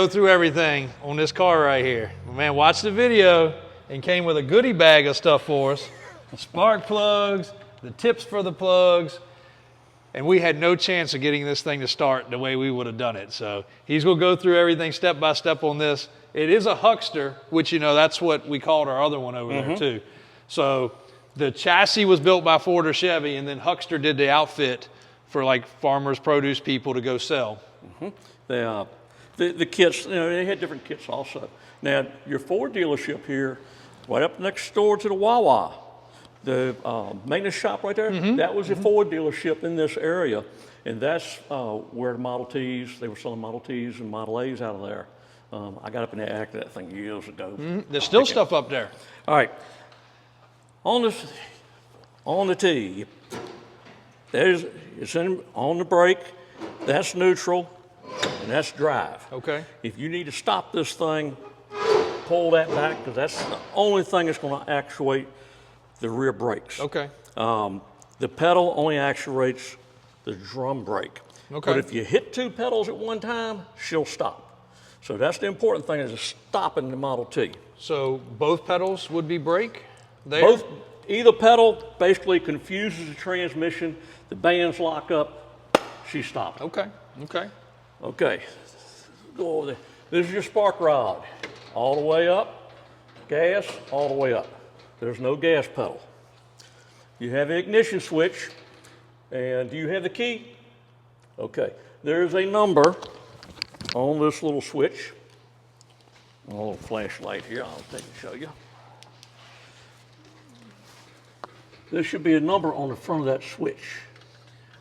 Go through everything on this car right here. Man, watch the video, and came with a goodie bag of stuff for us. Spark plugs, the tips for the plugs, and we had no chance of getting this thing to start the way we would have done it. So he's gonna go through everything step by step on this. It is a huckster, which, you know, that's what we called our other one over there too. So the chassis was built by Ford or Chevy, and then Huckster did the outfit for like farmers, produce people to go sell. The kits, you know, they had different kits also. Now, your Ford dealership here, right up next door to the Wawa, the maintenance shop right there, that was a Ford dealership in this area. And that's where the Model Ts, they were selling Model Ts and Model As out of there. I got up in the act of that thing years ago. There's still stuff up there. All right. On the T, it's on the brake, that's neutral, and that's drive. Okay. If you need to stop this thing, pull that back, because that's the only thing that's going to actuate the rear brakes. Okay. The pedal only actuates the drum brake. Okay. But if you hit two pedals at one time, she'll stop. So that's the important thing, is stopping the Model T. So both pedals would be brake there? Either pedal basically confuses the transmission, the bands lock up, she stops. Okay, okay. Okay, go over there. This is your spark rod. All the way up, gas, all the way up. There's no gas pedal. You have an ignition switch, and do you have the key? Okay, there's a number on this little switch. A little flashlight here, I'll take and show you. There should be a number on the front of that switch.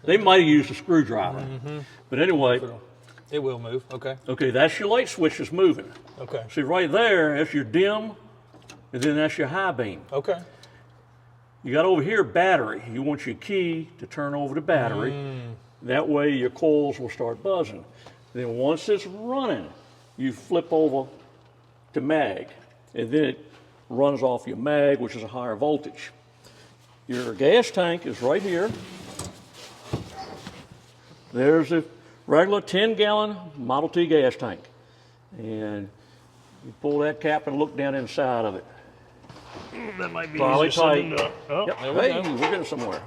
They might have used a screwdriver. But anyway. It will move, okay. Okay, that's your light switch that's moving. Okay. See right there, that's your dim, and then that's your high beam. Okay. You got over here battery. You want your key to turn over to battery. That way your coils will start buzzing. Then once it's running, you flip over to mag, and then it runs off your mag, which is a higher voltage. Your gas tank is right here. There's a regular 10-gallon Model T gas tank. And you pull that cap and look down inside of it. That might be Probably tight. Oh, yep. there we Hey, go. we're getting somewhere.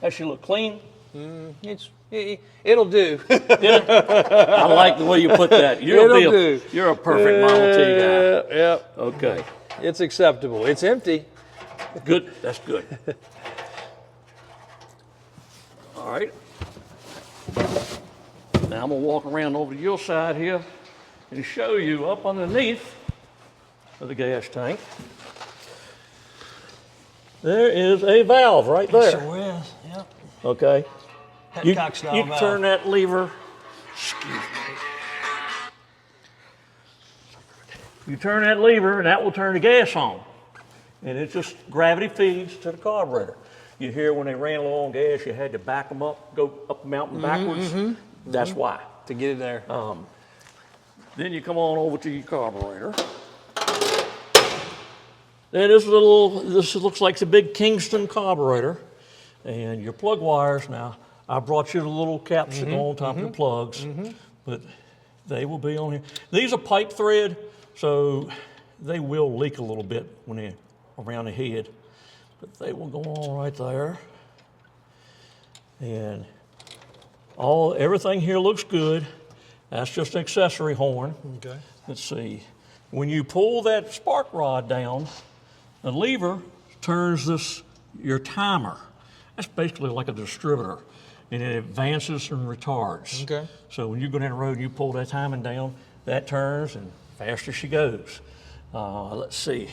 That should look clean. It'll do. I like the way you put that. You're a perfect Model T guy. Yep. Okay. It's acceptable. It's empty. Good. That's good. All right. Now I'm going to walk around over to your side here and show you up underneath of the gas tank. There is a valve right there. Sure is, yep. Okay. You valve. turn that lever. Excuse me. You turn that lever, and that will turn the gas on. And it just gravity feeds to the carburetor. You hear when they ran low on gas, you had to back them up, go up the mountain backwards. That's why. To get it there. Then you come on over to your carburetor. Then this looks like the big Kingston carburetor. And your plug wires, now, I brought you the little caps that go on top of the plugs, but they will be on here. These are pipe thread, so they will leak a little bit when they're around the head, but they will go on right there. And everything here looks good. That's just an accessory horn. Okay. Let's see. When you pull that spark rod down, the lever turns your timer. That's basically like a distributor, and it advances and retards. Okay. So when you go down the road and you pull that timing down, that turns and faster she goes. Let's see.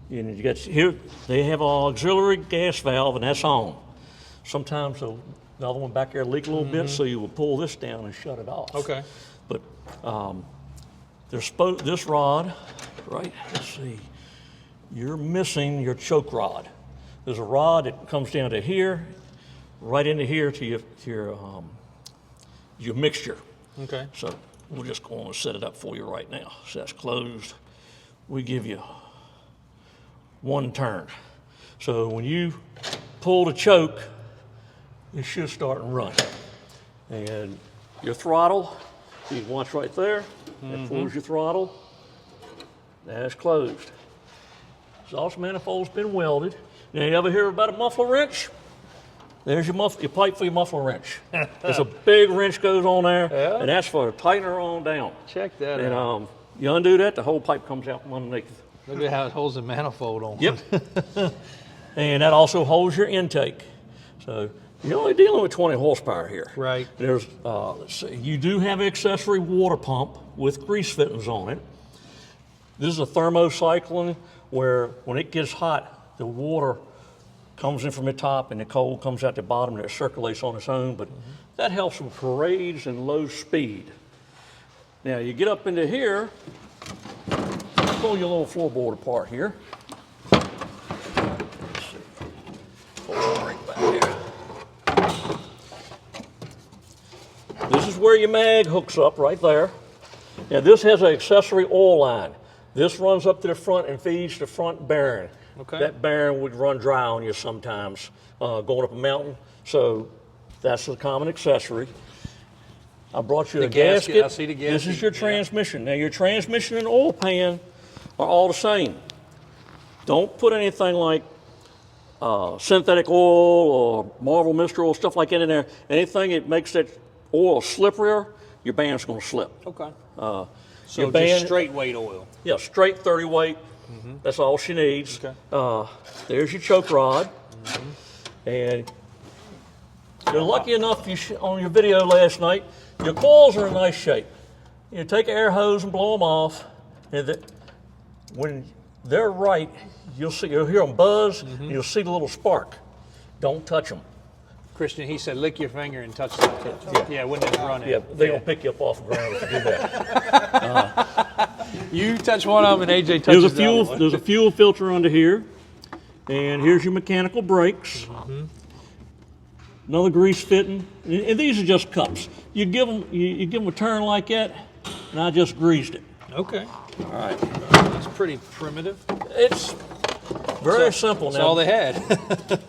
You got here. They have an auxiliary gas valve, and that's on. Sometimes the other one back there leak a little bit, so you will pull this down and shut it off. Okay. But this rod, right? Let's see. You're missing your choke rod. There's a rod that comes down to here, right into here to your mixture. Okay. So we're just going to set it up for you right now. So that's closed. We give you one turn. So when you pull the choke, it should start and run. And your throttle, you can watch right there. That pulls your throttle. That's closed. Exhaust manifold's been welded. Now, you ever hear about a muffler wrench? There's your pipe for your muffler wrench. There's a big wrench goes on there, and that's for tightening her on down. Check that out. And you undo that, the whole pipe comes out from underneath. Look at how it holds the manifold on. Yep. And that also holds your intake. So you're only dealing with 20 horsepower here. Right. There's, let's see, you do have an accessory water pump with grease fittings on it. This is a thermocycling where when it gets hot, the water comes in from the top and the cold comes out the bottom and it circulates on its own, but that helps with parades and low speed. Now you get up into here, pull your little floorboard apart here. Let's see. Pull it right back here. This is where your mag hooks up right there. Now this has an accessory oil line. This runs up to the front and feeds the front bearing. Okay. That bearing would run dry on you sometimes going up a mountain. So that's a common accessory. I brought you a gasket. I see the gasket. This is your transmission. Now your transmission and oil pan are all the same. Don't put anything like synthetic oil or Marvel Mist oil, stuff like that in there. Anything that makes that oil slipperier, your band's going to slip. Okay. So your just straight weight oil. Yeah, straight 30 weight. That's all she needs. Okay. There's your choke rod. And you're lucky enough on your video last night, your coils are in nice shape. You take an air hose and blow them off. And when they're right, you'll hear them buzz, and you'll see the little spark. Don't touch them. Christian, he said, lick your finger and touch that tip. Yeah, when it's running. Yeah, they're going to pick you up off the ground if you do that. You touch one of them and AJ touches the other one. There's a fuel filter under here. And here's your mechanical brakes. Another grease fitting. And these are just cups. You give them a turn like that, and I just greased it. Okay. All right. That's pretty primitive. It's very simple. That's now, all they had.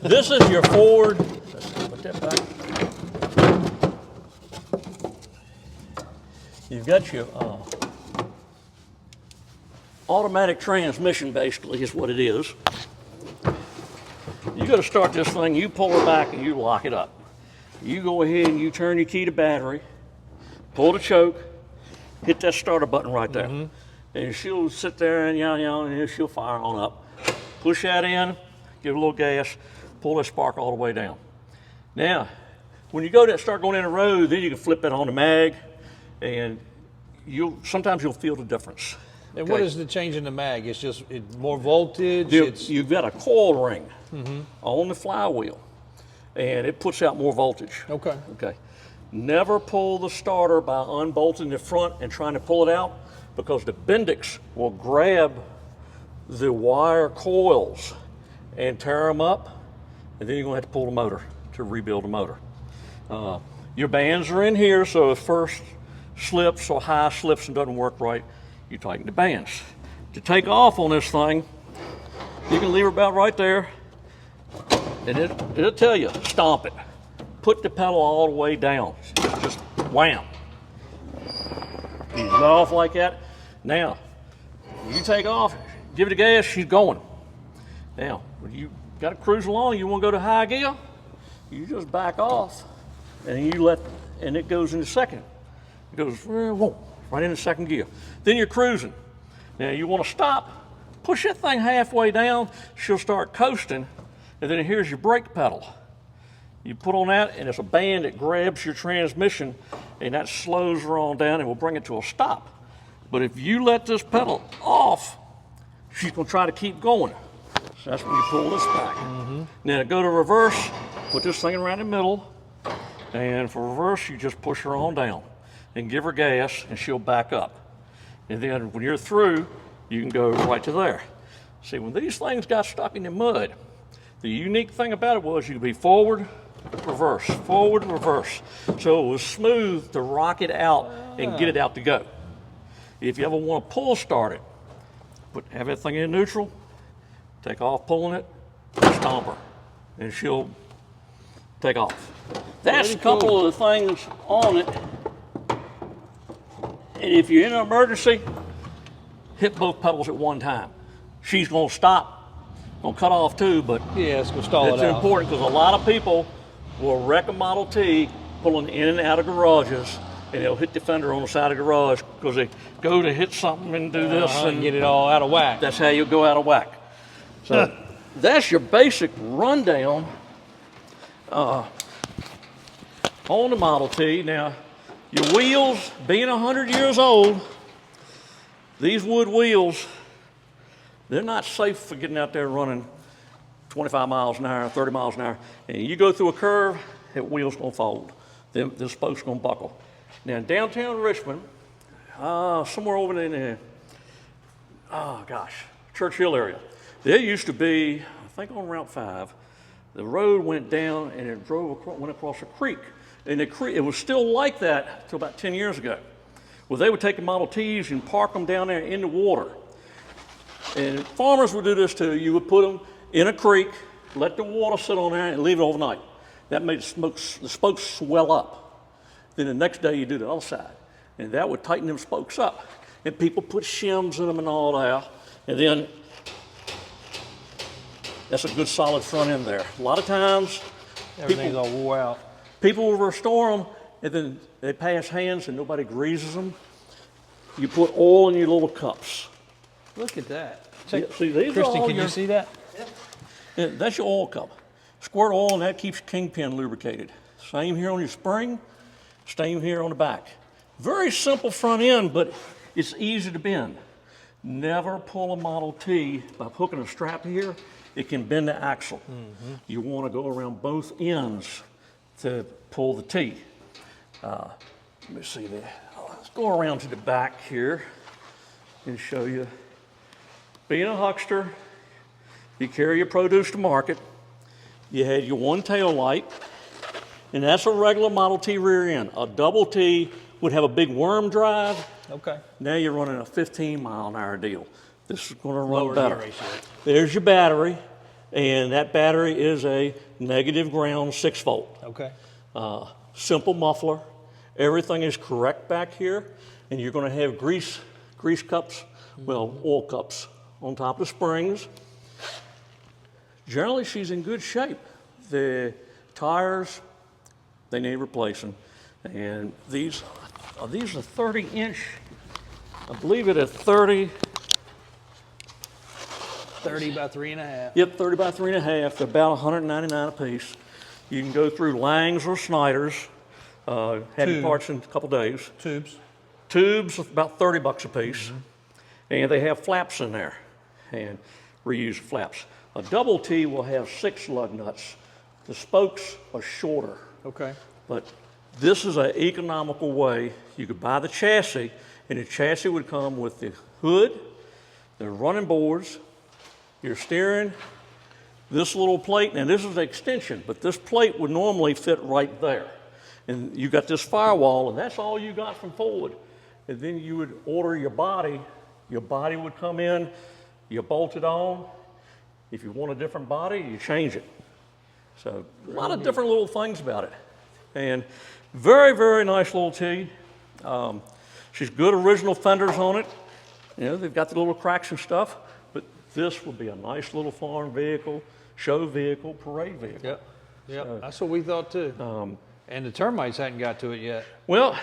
this is your forward. Put that back. You've got your automatic transmission, basically, is what it is. You got to start this thing, you pull it back and you lock it up. You go ahead and you turn your key to battery, pull the choke, hit that starter button right there. And she'll sit there and and she'll fire on up. Push that in, give it a little gas, pull that spark all the way down. Now, when you start going down the road, then you can flip it on the mag, and sometimes you'll feel the difference. And what is the change in the mag? It's just more voltage? You've got a coil ring on the flywheel, and it puts out more voltage. Okay. Okay. Never pull the starter by unbolting the front and trying to pull it out, because the Bendix will grab the wire coils and tear them up, and then you're going to have to pull the motor to rebuild the motor. Your bands are in here, so if first slips or high slips and doesn't work right, you tighten the bands. To take off on this thing, you can leave her about right there, and it'll tell you, stomp it. Put the pedal all the way down. Just wham. You let off like that. Now, you take off, give it a gas, she's going. Now, when you got to cruise along, you want to go to high gear, you just back off, and it goes into second. It goes right into second gear. Then you're cruising. Now you want to stop, push that thing halfway down, she'll start coasting, and then here's your brake pedal. You put on that, and it's a band that grabs your transmission, and that slows her on down and will bring it to a stop. But if you let this pedal off, she's going to try to keep going. So that's when you pull this back. Now to go to reverse, put this thing around the middle, and for reverse, you just push her on down and give her gas, and she'll back up. And then when you're through, you can go right to there. See, when these things got stuck in the mud, the unique thing about it was you could be forward, reverse, forward, reverse. So it was smooth to rock it out and get it out to go. If you ever want to pull start it, have that thing in neutral, take off pulling it, stomp her, and she'll take off. That's a couple of the things on it. And if you're in an emergency, hit both pedals at one time. She's gonna stop, gonna cut off too, but Yeah, it's gonna stall it out. it's important because a lot of people will wreck a Model T pulling in and out of garages, and they'll hit the fender on the side of the garage because they go to hit something and do this and get it all out of whack. that's how you go out of whack. So that's your basic rundown on the Model T. Now, your wheels, being 100 years old, these wood wheels, they're not safe for getting out there running 25 miles an hour, 30 miles an hour. And you go through a curve, that wheel's gonna fold. The spoke's gonna buckle. Now, in downtown Richmond, somewhere over in there, Churchill area, there used to be, I think on Route 5, the road went down and it went across a creek. And it was still like that until about 10 years ago. Well, they would take the Model Ts and park them down there in the water. And farmers would do this too. You would put them in a creek, let the water sit on there and leave it overnight. That made the spokes swell up. Then the next day you do the other side. And that would tighten them spokes up. And people put shims in them and all that. And then that's a good solid front end there. A lot of times, Everything's all wore out. people will restore them and then they pass hands and nobody greases them. You put oil in your little cups. Look at that. See, these are Christy, all can you see that? Yeah, that's your oil cup. Squirt oil and that keeps your kingpin lubricated. Same here on your spring, same here on the back. Very simple front end, but it's easy to bend. Never pull a Model T by hooking a strap here. It can bend the axle. You want to go around both ends to pull the T. Let me see there. Let's go around to the back here and show you. Being a huckster, you carry your produce to market. You had your one tail light, and that's a regular Model T rear end. A double T would have a big worm drive. Okay. Now you're running a 15-mile-an-hour deal. This is going to run Lower better. gear ratio. There's your battery, and that battery is a negative ground 6-volt. Okay. Simple muffler. Everything is correct back here, and you're going to have grease cups, well, oil cups on top of the springs. Generally, she's in good shape. The tires, they need replacing, and these are 30-inch. I believe it is 30. 30 by 3.5. Yep, 30 by 3.5. They're about 199 a piece. You can go through Lang's or Snyder's. Had your parts in a couple days. Tubes, about 30 bucks a piece. And they have flaps in there, and reuse flaps. A double T will have 6 lug nuts. The spokes are shorter. Okay. But this is an economical way. You could buy the chassis, and the chassis would come with the hood, the running boards, your steering, this little plate. Now this is an extension, but this plate would normally fit right there. And you got this firewall, and that's all you got from Ford. And then you would order your body. Your body would come in, you bolt it on. If you want a different body, you change it. So a lot of different little things about it. And very, very nice little T. She's good original fenders on it. You know, they've got the little cracks and stuff, but this would be a nice little farm vehicle, show vehicle, parade vehicle. Yep. So, That's what we thought too. And the termites hadn't got to it yet. Well,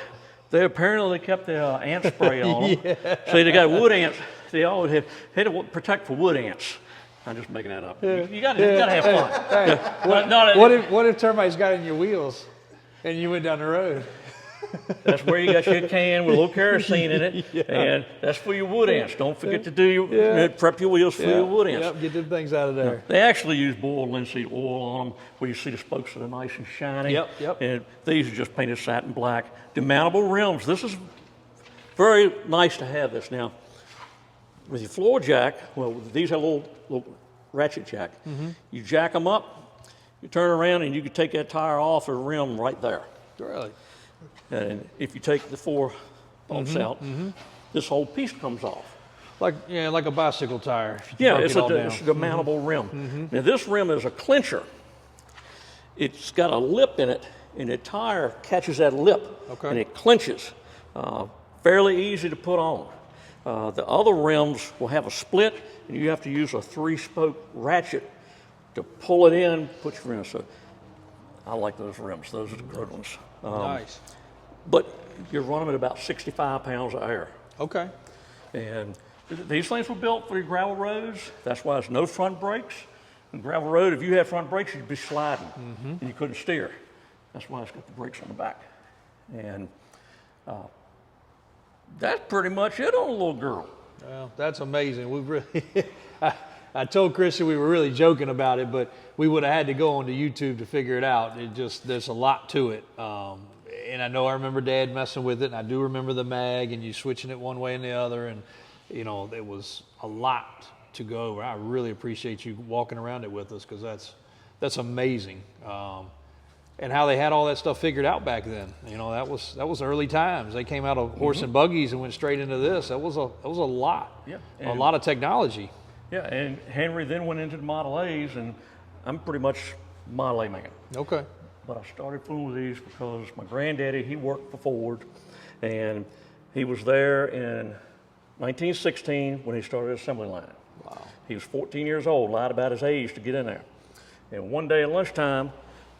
they apparently kept the ant spray on them. See, they got wood ants. They always had to protect for wood ants. I'm just making that up. You got to have fun. What if termites got in your wheels and you went down the road? That's where you got your can with a little kerosene in it, and that's for your wood ants. Don't forget to do your prep your wheels for your wood ants. Yep, get them things out of there. They actually use boiled linseed oil on them, where you see the spokes that are nice and shiny. Yep. And these are just painted satin black. Demountable rims. This is very nice to have this now. With your floor jack, well, these have a little ratchet jack. You jack them up, you turn around, and you can take that tire off the rim right there. Really? And if you take the 4 bolts out, this whole piece comes off. Like a bicycle tire. Yeah, it's a demountable rim. Now this rim is a clincher, it's got a lip in it, and the tire catches that lip, Okay. and it clenches. Fairly easy to put on. The other rims will have a split, and you have to use a 3-spoke ratchet to pull it in, put your rims. So I like those rims. Those are the good ones. Nice. But you're running at about 65 pounds of air. Okay. And these things were built for your gravel roads. That's why there's no front brakes. On gravel road, if you had front brakes, you'd be sliding, and you couldn't steer. That's why it's got the brakes on the back. And that's pretty much it on a little girl. Well, that's amazing. We really, I told Christian we were really joking about it, but we would have had to go onto YouTube to figure it out. There's a lot to it. And I know I remember Dad messing with it, and I do remember the mag and you switching it one way and the other, and you know, it was a lot to go over. I really appreciate you walking around it with us, because that's amazing. And how they had all that stuff figured out back then. You know, that was early times. They came out of horse and buggies and went straight into this. That was a lot. Yeah. A lot of technology. Yeah, and Henry then went into the Model A's, and I'm pretty much Model A man. Okay. But I started fooling with these because my granddaddy, he worked for Ford, and he was there in 1916 when he started the assembly line. Wow. He was 14 years old, lied about his age to get in there. And one day at lunchtime,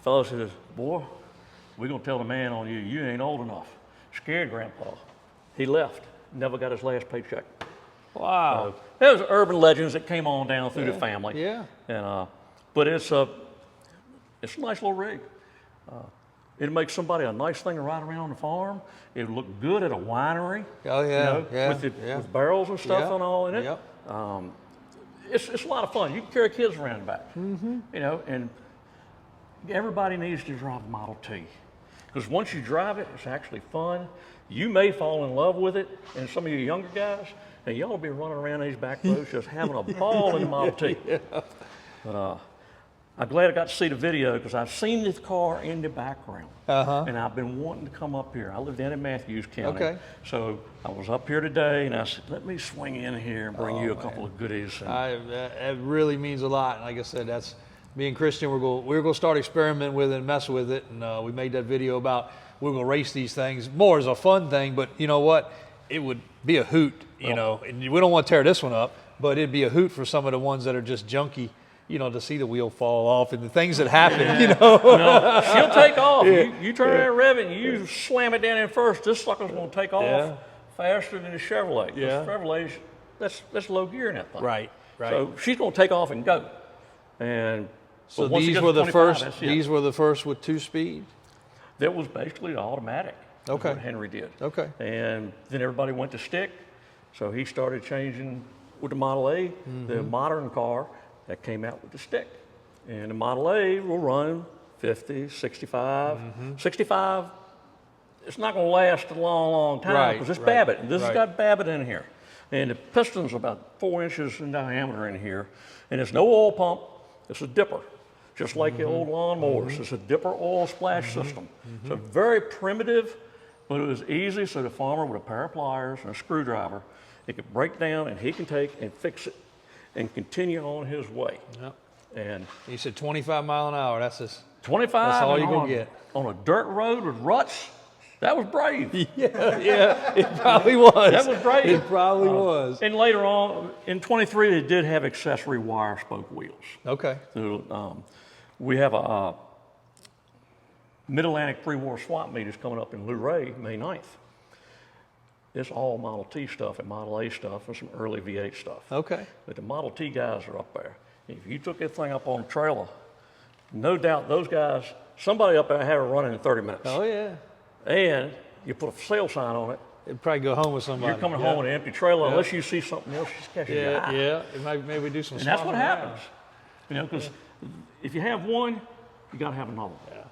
fellow says, "Boy, we're gonna tell the man on you, you ain't old enough." Scared Grandpa. He left, never got his last paycheck. Wow. There was urban legends that came on down through the family. Yeah. And but it's a nice little rig. It'd make somebody a nice thing to ride around on the farm. It'd look good at a winery. Oh yeah. You know, Yeah. with barrels and stuff Yeah. and all in it. Yep. It's a lot of fun. You can carry kids around the back. You know, and everybody needs to drive a Model T, because once you drive it, it's actually fun. You may fall in love with it, and some of you younger guys, and y'all will be running around these back roads just having a ball in the Model T. But I'm glad I got to see the video, because I've seen this car in the background, and I've been wanting to come up here. I live down in Matthews County, so I was up here today, and I said, let me swing in here and bring you a couple of goodies. And It really means a lot. Like I said, that's me and Christian. We're going to start experimenting with it and mess with it, and we made that video about we're going to race these things more as a fun thing. But you know what? It would be a hoot, you know. And we don't want to tear this one up, but it'd be a hoot for some of the ones that are just junky. You know, to see the wheel fall off and the things that happen, you know. No, she'll take off. You turn that rev and you slam it down in first, this sucker's going to take off faster than the Chevrolet. Yeah. Chevrolet's, that's low gear in that thing. Right. So she's going to take off and go. And So once it these gets were to the 25, first. that's it. These were the first with 2-speed. That was basically the automatic. Okay. What Henry did. Okay. And then everybody went to stick, so he started changing with the Model A, the modern car that came out with the stick. And the Model A will run 50, 65. 65, it's not going to last a long, long time, because it's Babbitt. And this has got Babbitt in here. And the piston's about 4 inches in diameter in here. And it's no oil pump, it's a dipper. Just like the old lawnmowers, it's a dipper oil splash system. So very primitive, but it was easy, so the farmer with a pair of pliers and a screwdriver, it could break down and he can take and fix it and continue on his way. Yep. And He said 25 mile an hour. That's just 25 That's all and you're gonna on, get. on a dirt road with ruts, that was brave. yeah. It probably was. That was brave. It probably was. And later on, in 23, they did have accessory wire spoke wheels. Okay. So, we have a Mid-Atlantic pre-war swap meet is coming up in Luray, May 9th. It's all Model T stuff and Model A stuff and some early V8 stuff. Okay. But the Model T guys are up there. If you took that thing up on a trailer, no doubt those guys, somebody up there had it running in 30 minutes. Oh yeah. And you put a sale sign on it, It'd probably go home with somebody. you're coming home with an empty trailer unless you see something else just catches your eye. Yeah. It might maybe do some. And that's what swapping around. happens. You know, because if you have one, you got to have another. Yeah.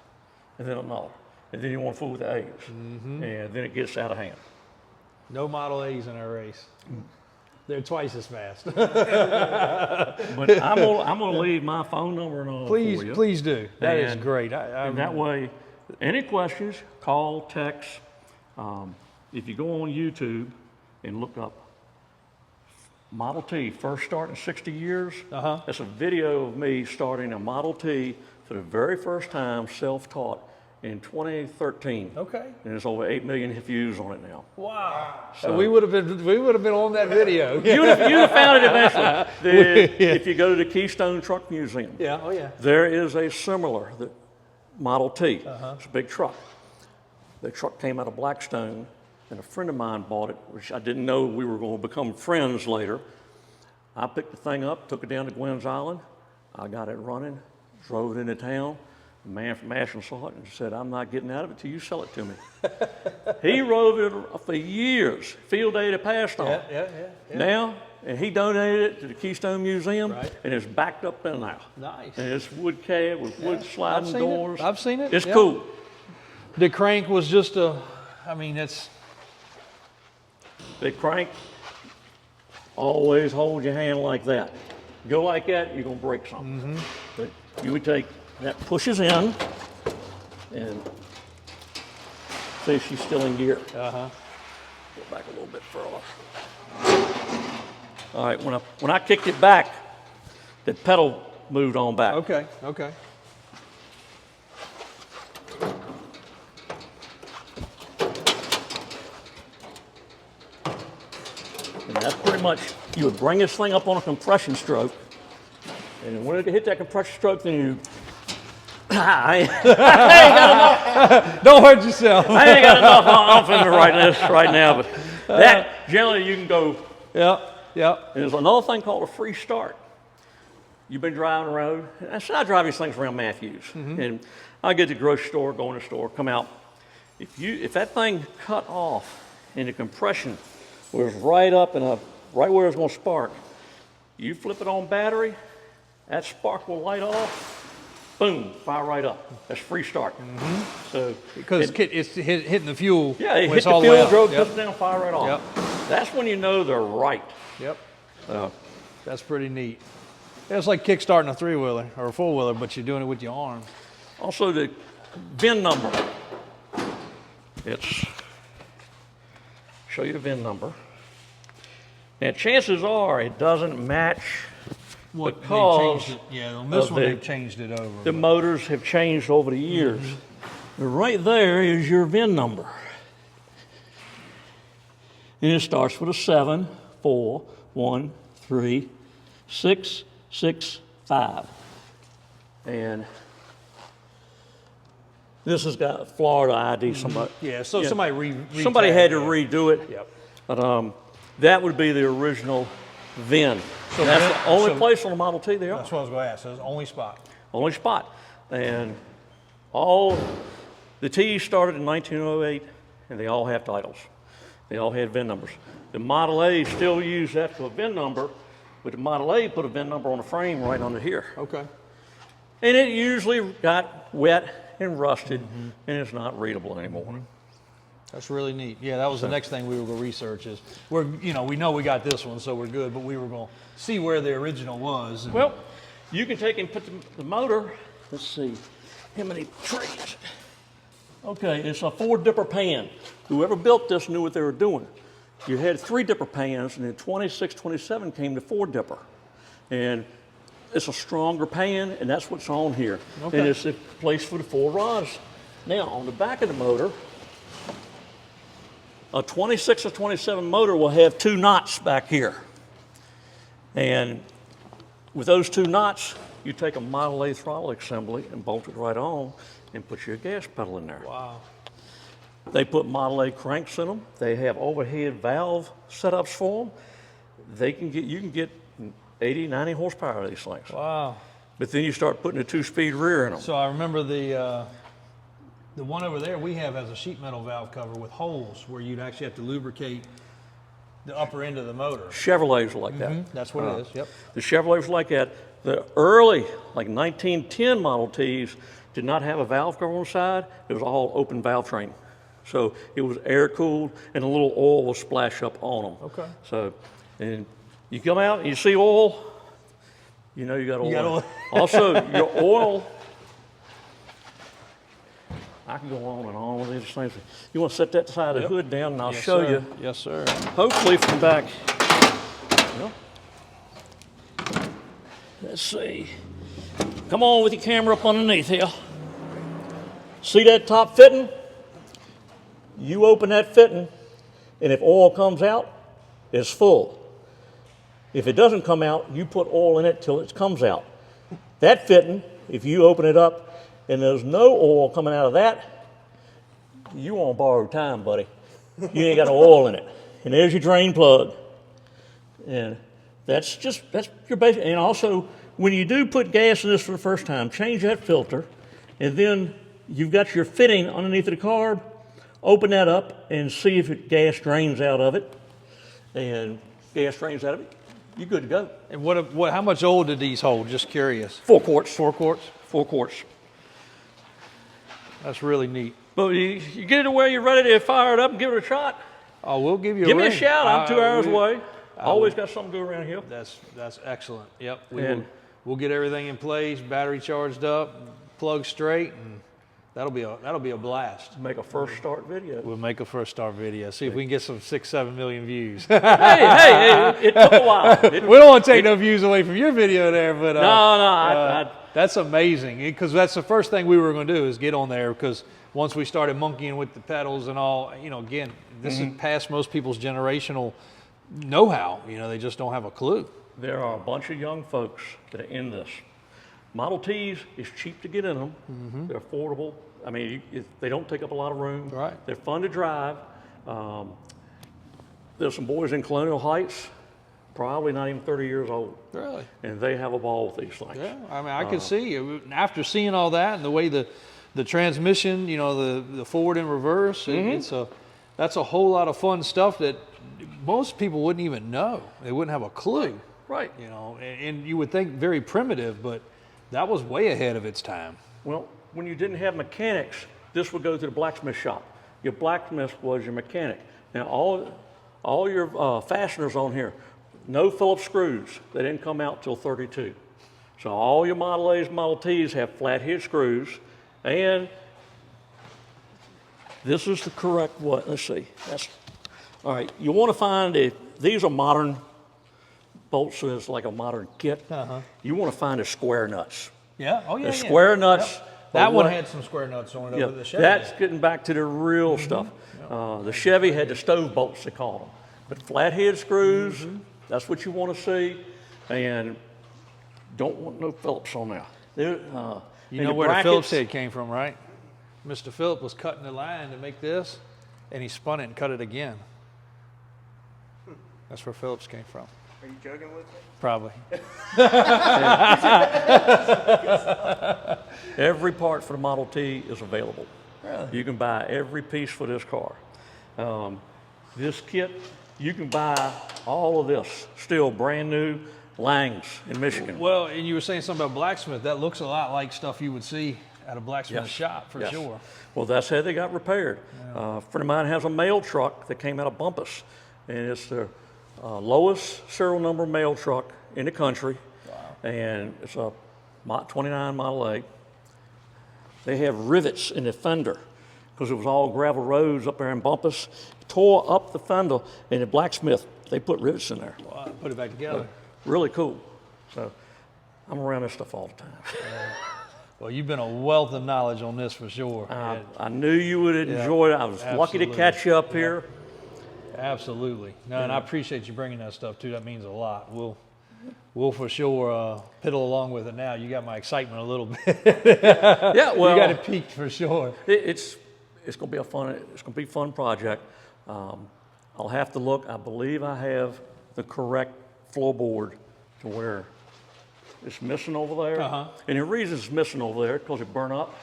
And then another. And then you want to fool with the A's. And then it gets out of hand. No Model A's in our race. They're twice as fast. But I'm gonna leave my phone number and all for you. Please do. That is And- great. And that way, any questions, call, text. If you go on YouTube and look up Model T, first start in 60 years, that's a video of me starting a Model T for the very first time, self-taught in 2013. Okay. And there's over 8 million views on it now. Wow. So we would have been on that video. You'd have found it eventually. If you go to the Keystone Truck Museum, Yeah. Oh yeah. there is a similar Model T. It's a big truck. The truck came out of Blackstone, and a friend of mine bought it, which I didn't know we were going to become friends later. I picked the thing up, took it down to Gwen's Island. I got it running, drove it into town. The man from Ashland saw it and said, "I'm not getting out of it till you sell it to me." He rode it for years, field day to passed on. Yeah. Now, and he donated it to the Keystone Museum, Right. and it's backed up there now. Nice. And it's wood cab with wood sliding doors. I've seen it. It's yeah. cool. The crank was just it's The crank, always hold your hand like that. Go like that, you're gonna break something. But you would take, that pushes in, and see she's still in gear. Go back a little bit further. All right, when I kicked it back, the pedal moved on back. okay. And that's pretty much, you would bring this thing up on a compression stroke, and when it hit that compression stroke, then you, I ain't got enough. Don't hurt yourself. I ain't got enough off in this right now, but that, generally you can go. Yep. And there's another thing called a free start. You've been driving the road. I drive these things around Matthews, and I get to the grocery store, go in the store, come out. If that thing cut off and the compression was right up and right where it's going to spark, you flip it on battery, that spark will light off, boom, fire right up. That's free start. So Because it's hitting the fuel. yeah, it when hit it's the all way fuel, up. drove, Yep. puts it down, fire right off. That's when you know they're right. Yep. Uh, That's pretty neat. Yeah, it's like kickstarting a three-wheeler or a four-wheeler, but you're doing it with your arms. Also, the VIN number. Show you the VIN number. Now, chances are it doesn't match because on this of one the- they've changed it over. the motors have changed over the years. But right there is your VIN number. And it starts with a 7, 4, 1, 3, 6, 6, 5. And this has got Florida ID. Somebody, somebody had to redo it. Yep. But that would be the original VIN. So that's the only place on the Model T they are. That's what I was going to ask. So it's only spot. Only spot. And all the T's started in 1908, and they all have titles. They all had VIN numbers. The Model A still use that for a VIN number, but the Model A put a VIN number on the frame right under here. Okay. And it usually got wet and rusted, and it's not readable anymore. That's really neat. Yeah, that was the next thing we were going to research is we know we got this one, so we're good, but we were going to see where the original was. Well, you can take and put the motor, let's see, how many trays? Okay, it's a 4-dipper pan. Whoever built this knew what they were doing. You had 3 dipper pans, and then 26, 27 came to 4-dipper. And it's a stronger pan, and that's what's on here. Okay. And it's a place for the 4 rods. Now, on the back of the motor, a 26 or 27 motor will have 2 knots back here. And with those 2 knots, you take a Model A throttle assembly and bolt it right on and put your gas pedal in there. Wow. They put Model A cranks in them. They have overhead valve setups for them. You can get 80, 90 horsepower out of these things. Wow. But then you start putting a 2-speed rear in them. So I remember the one over there we have has a sheet metal valve cover with holes where you'd actually have to lubricate the upper end of the motor. Chevrolets are like that. That's what it is. Yep. The Chevrolets like that. The early, like 1910 Model Ts, did not have a valve cover on the side. It was all open valve train. So it was air cooled, and a little oil will splash up on them. Okay. So, and you come out and you see oil, you know you got oil. You got oil. Also, your oil, I can go on and on with these things. You want to set that side of the hood down, and I'll show you. Yes, sir. Hopefully from back. Well, let's see. come on with your camera up underneath here. See that top fitting? You open that fitting, and if oil comes out, it's full. If it doesn't come out, you put oil in it till it comes out. That fitting, if you open it up and there's no oil coming out of that, you on borrowed time, buddy. You ain't got no oil in it. And there's your drain plug. And that's your basic. And also, when you do put gas in this for the first time, change that filter. And then you've got your fitting underneath of the carb. Open that up and see if gas drains out of it. And gas drains out of it, you're good to go. And how much oil did these hold? Just curious. 4 quarts. 4 quarts? 4 quarts. That's really neat. But you get it to where you're ready to fire it up and give it a shot. Oh, we'll give you a Give me ring. a shout. I'm 2 hours away. Always got something to do around here. That's excellent. Yep. We'll get everything in place, battery charged up, plug straight, and that'll be a blast. Make a first start video. We'll make a first start video. See if we can get some 6-7 million views. hey, it took a while. We don't want to take no views away from your video there, but no, that's amazing, because that's the first thing we were going to do is get on there, because once we started monkeying with the pedals and all, again, this is past most people's generational know-how. They just don't have a clue. There are a bunch of young folks that are in this. Model Ts is cheap to get in them. They're affordable. I mean, they don't take up a lot of room. Right. They're fun to drive. There's some boys in Colonial Heights, probably not even 30 years old. Really? And they have a ball with these things. Yeah, I mean, I can see, after seeing all that and the way the transmission, the forward and reverse, that's a whole lot of fun stuff that most people wouldn't even know. They wouldn't have a clue. Right. And you would think very primitive, but that was way ahead of its time. Well, when you didn't have mechanics, this would go to the blacksmith shop. Your blacksmith was your mechanic. Now, all your fasteners on here, no Phillips screws. They didn't come out till 32. So all your Model A's, Model T's have flathead screws, and this is the correct what? Let's see. All right. You want to find these are modern bolts, so it's like a modern kit. You want to find the square nuts. Yeah. Oh yeah. The square nuts. Yep. That one had some square nuts on it. Over the Chevy. That's getting back to the real stuff. The Chevy had the stove bolts, they called them. But flathead screws, that's what you want to see. And don't want no Phillips on there. You know where the Phillips head came from, right? Mr. Phillips was cutting the line to make this, and he spun it and cut it again. That's where Phillips came from. Are you joking with me? Probably. Every part for the Model T is available. Really? You can buy every piece for this car. This kit, you can buy all of this, still brand new, Langs in Michigan. Well, and you were saying something about blacksmith. That looks a lot like stuff you would see at a blacksmith shop, for sure. Well, that's how they got repaired. A friend of mine has a mail truck that came out of Bumpus, and it's the lowest serial number mail truck in the country. Wow. And it's a 29 Model A. They have rivets in the fender because it was all gravel roads up there in Bumpus. Tore up the fender, and the blacksmith, they put rivets in there. Wow, put it back together. Really cool. So I'm around this stuff all the time. Well, you've been a wealth of knowledge on this for sure. I knew you would enjoy it. I was lucky to catch you up here. Absolutely. No, and I appreciate you bringing that stuff too. That means a lot. We'll for sure piddle along with it now. You got my excitement a little bit. Yeah, well, you got it peaked for sure. It's going to be a fun project. I'll have to look. I believe I have the correct floorboard to where it's missing over there. And the reason it's missing over there because it burned up.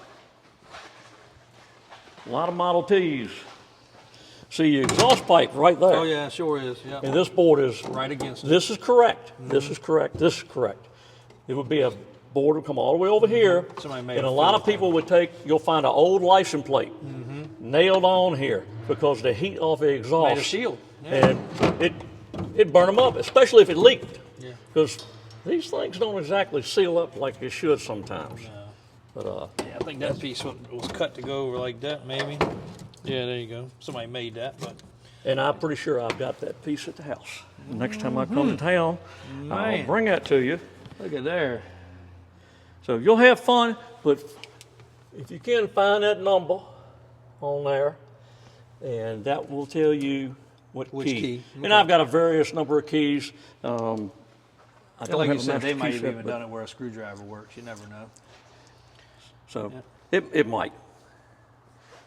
A lot of Model Ts. See your exhaust pipe right there. Oh yeah, sure is. Yeah. And this board is right against it. This is correct. This is correct. This is correct. It would be a board would come all the way over here. Somebody made and a lot of people would you'll find an old license plate nailed on here because the heat off the exhaust. Made a shield. Yeah. And it burned them up, especially if it leaked. Yeah. Because these things don't exactly seal up like they should sometimes. No. But yeah, I think that piece was cut to go over like that, maybe. Yeah, there you go. Somebody made that, but. And I'm pretty sure I've got that piece at the house. Next time I come to town, I'll bring that to you. Look at there. So you'll have fun, but if you can find that number on there, and that will tell you which key. Okay. And I've got a various number of keys. I And don't like have you a said, master they key might have set, even but- done it where a screwdriver works. You never know. So it might.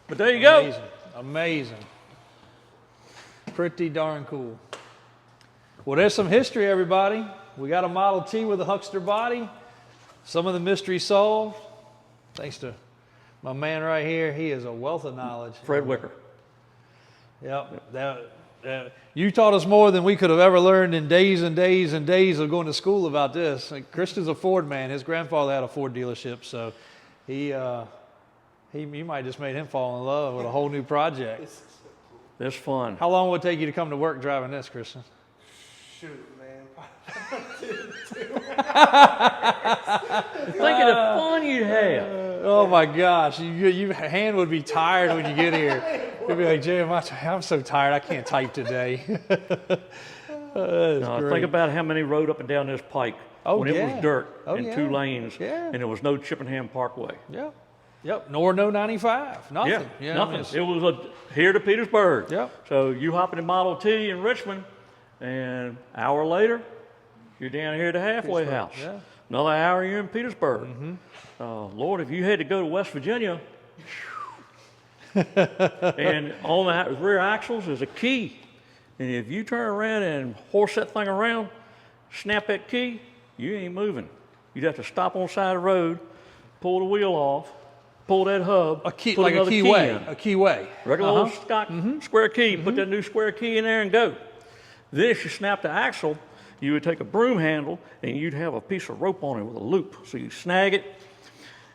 But there you go. Amazing. Amazing. Pretty darn cool. Well, there's some history, everybody. We got a Model T with a huckster body. Some of the mystery solved. Thanks to my man right here. He is a wealth of knowledge. Fred Wicker. Yep. You taught us more than we could have ever learned in days and days and days of going to school about this. Like, Christian's a Ford man. His grandfather had a Ford dealership, so you might just made him fall in love with a whole new project. It's fun. How long would it take you to come to work driving this, Christian? Shoot, man. Think of the fun you'd have. Oh my gosh, your hand would be tired when you get here. You'd be like, Jim, I'm so tired, I can't type today. Think about how many rode up and down this pike when it was dirt in 2 lanes and there was no Chippenham Parkway. Yep. Nor no 95. Nothing. Yeah, You know, nothing. It was here to Petersburg. Yep. So you hop in the Model T in Richmond, and an hour later, you're down here at the halfway house. Yeah. Another hour, you're in Petersburg. Lord, if you had to go to West Virginia, and on the rear axles is a key. And if you turn around and horse that thing around, snap that key, you ain't moving. You'd have to stop on the side of the road, pull the wheel off, pull that hub, a key, put like a another keyway. in. A keyway. Regular old stock square key. Put that new square key in there and go. Then if you snap the axle, you would take a broom handle and you'd have a piece of rope on it with a loop. So you snag it,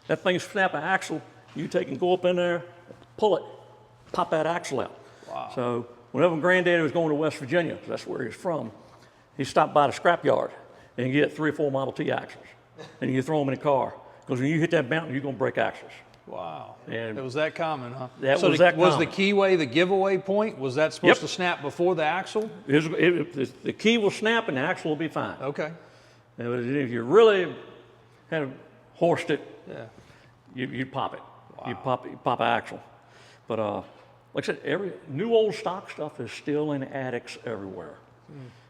that thing snap an axle, you take and go up in there, pull it, pop that axle out. Wow. So whenever Granddaddy was going to West Virginia, 'cause that's where he's from, he stopped by the scrapyard and get 3 or 4 Model T axles. And you throw them in the car. Because when you hit that mountain, you're going to break axles. Wow. And it was that common, huh? that was was that Was common. the keyway the giveaway point? Was that supposed Yep. to snap before the axle? The key will snap and the axle will be fine. Okay. And if you really had horsed it, Yeah. you'd pop it. You'd pop an axle. But like I said, every new old stock stuff is still in attics everywhere.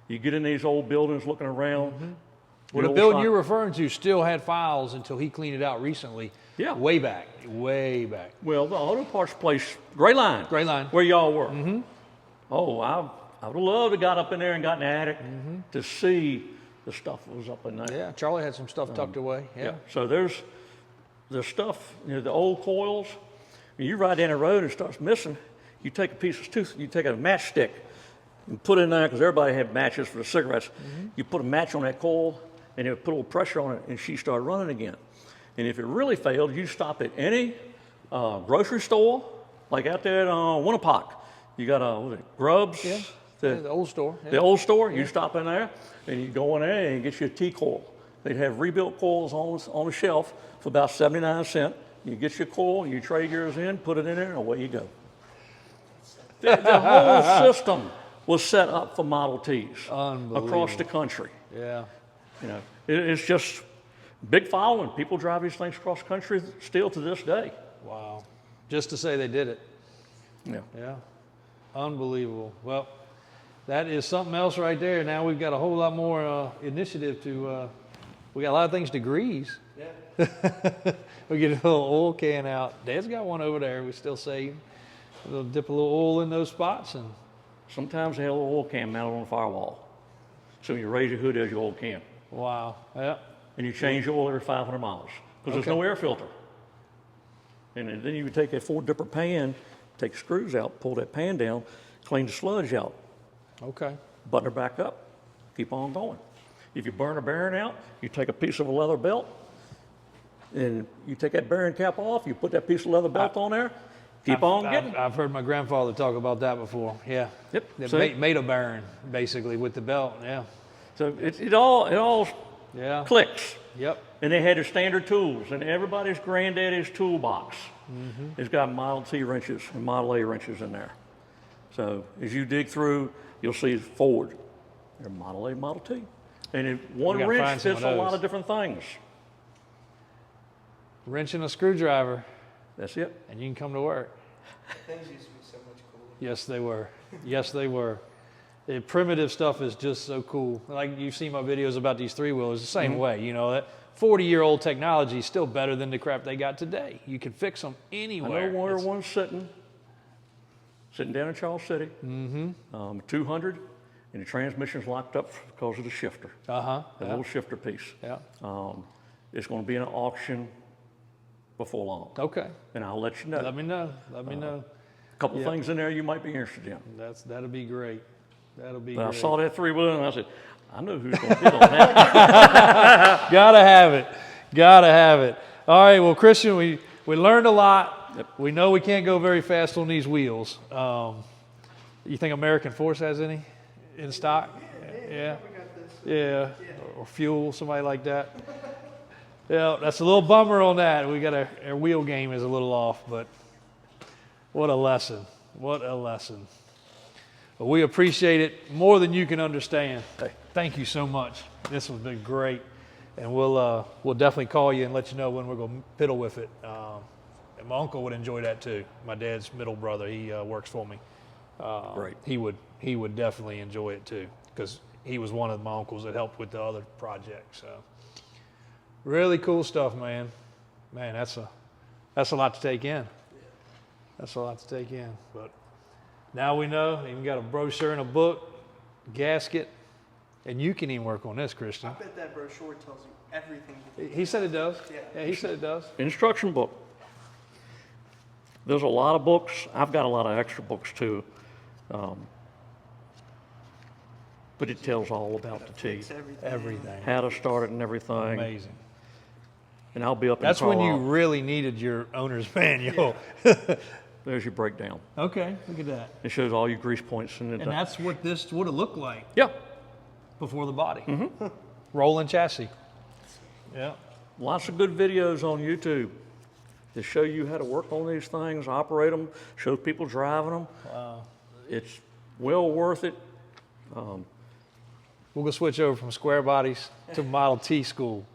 You get in these old buildings looking around. Well, the building you're referring to still had files until he cleaned it out recently. Yeah. Way back. Well, the auto parts place, Gray Line. Gray Line. Where y'all were. Oh, I would have loved to got up in there and got in the attic to see the stuff that was up in there. Yeah, Charlie had some stuff tucked away. Yeah. So there's the stuff, the old coils. When you ride down the road and it starts missing, you take a piece of you take a matchstick and put it in there, because everybody had matches for the cigarettes. You put a match on that coil and it would put a little pressure on it and she started running again. And if it really failed, you stop at any grocery store, like out there at Winnapock. You got Grubbs, The old store. Yeah. the old store. You stop in there and you go in there and you get you a T-coil. They'd have rebuilt coils on the shelf for about 79 cents. You get your coil, you trade yours in, put it in there, and away you go. The whole system was set up for Model Ts across the country. Yeah. You know, it's just big following. People drive these things across the country still to this day. Wow. Just to say they did it. Yeah. Yeah. Unbelievable. Well, that is something else right there. Now we've got a whole lot more initiative to, we got a lot of things to grease. Yeah. We get a little oil can out. Dad's got one over there. We still save. We'll dip a little oil in those spots. And Sometimes they have a little oil can mounted on the firewall. So when you raise your hood, there's your oil can. wow. Yeah. And you change your oil every 500 miles because there's no air filter. And then you would take a 4-dipper pan, take screws out, pull that pan down, clean the sludge out, Okay. button her back up, keep on going. If you burn a bearing out, you take a piece of a leather belt, and you take that bearing cap off, you put that piece of leather belt on there, keep on getting. I've heard my grandfather talk about that before. Yeah. Yep. They See? made a bearing basically with the belt. Yeah. So it all Yeah. clicks. Yep. And they had their standard tools, and everybody's granddaddy's toolbox has got Model T wrenches and Model A wrenches in there. So as you dig through, you'll see Ford, they're Model A, Model T. And one gotta wrench find some fits of a lot those. of different things. wrench and a screwdriver, That's it. and you can come to work. Things used to be so much cooler. Yes, they were. Yes, they were. The primitive stuff is just so cool. Like you've seen my videos about these three-wheelers, the same way. You know, that 40-year-old technology is still better than the crap they got today. You can fix them I anywhere. know where one's sitting down in Charles City, 200, and the transmission's locked up because of the shifter, Uh-huh. the little shifter piece. Yeah. It's going to be in an auction before long, Okay. and I'll let you know. Let me know. Let me know. A couple things in there you might be interested in. That'll be great. That'll be But great. I saw that three-wheeler, and I said, I know who's going to bid on that. Gotta have it. Gotta have it. All right. Well, Christian, we learned a lot. Yep. We know we can't go very fast on these wheels. You think American Force has any in stock? Yeah. Yeah. Or Fuel, somebody like that. Yeah, that's a little bummer on that. We got our wheel game is a little off, but what a lesson. What a lesson. But we appreciate it more than you can understand. Hey. Thank you so much. This has been great. And we'll definitely call you and let you know when we're going to piddle with it. And my uncle would enjoy that too. My dad's middle brother, he works for me. Great. He would definitely enjoy it too, because he was one of my uncles that helped with the other project. So really cool stuff, man. Man, that's a lot to take in. That's a lot to take in. But now we know. Even got a brochure and a book, gasket, and you can even work on this, Christian. I bet that brochure tells you everything. He said it does. Yeah. He said it does. Instruction book. There's a lot of books. I've got a lot of extra books too. But it tells all about the T, Fix everything. Everything. how to start it and everything. Amazing. And I'll be up in That's when you Carlisle. really needed your owner's manual. There's your breakdown. Okay, look at that. It shows all your grease points and And that's what this would have looked like yeah. before the body. Rolling chassis. Yeah. Lots of good videos on YouTube that show you how to work on these things, operate them, show people driving them. Wow. It's well worth it. We'll go switch over from square bodies to Model T school.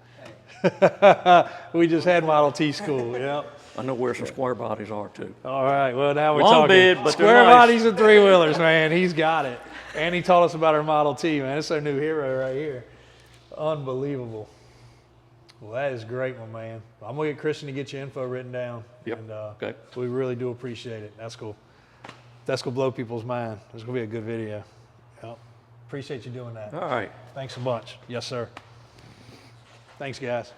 We just had Model T school. Yeah. I know where some square bodies are too. All right. Well, now we're Long talking bid, but they're square nice. bodies and three wheelers, man. He's got it. And he taught us about our Model T, man. It's our new hero right here. Unbelievable. Well, that is great, my man. I'm gonna get Christian to get your info written down. Yep. And Okay. we really do appreciate it. That's cool. That's gonna blow people's mind. It's gonna be a good video. Yep. Appreciate you doing that. All right. Thanks a bunch. Yes, sir. Thanks, guys.